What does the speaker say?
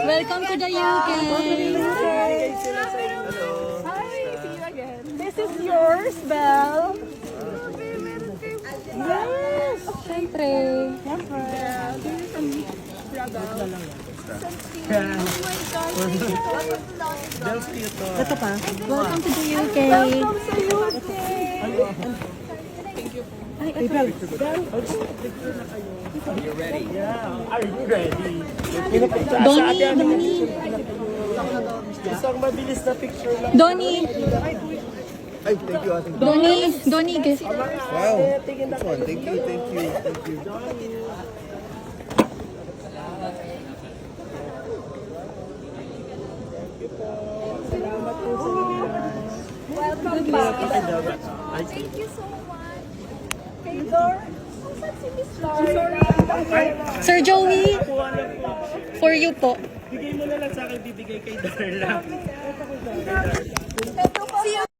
Welcome to the UK. This is yours, Belle. Yes. Siyempre. Ito pa. Welcome to the UK. Welcome sa UK. Are you ready? Are you ready? Donnie. Isang mabilis na picture lang. Donnie. Ay, thank you, ate. Donnie, guess. Wow. Which one? Thank you, thank you, thank you. Welcome back. Thank you so much. Favor. Saan si Miss Laura? Sir Joey, for you po. Bigay mo na lang sa akin, bibigay kay Darla.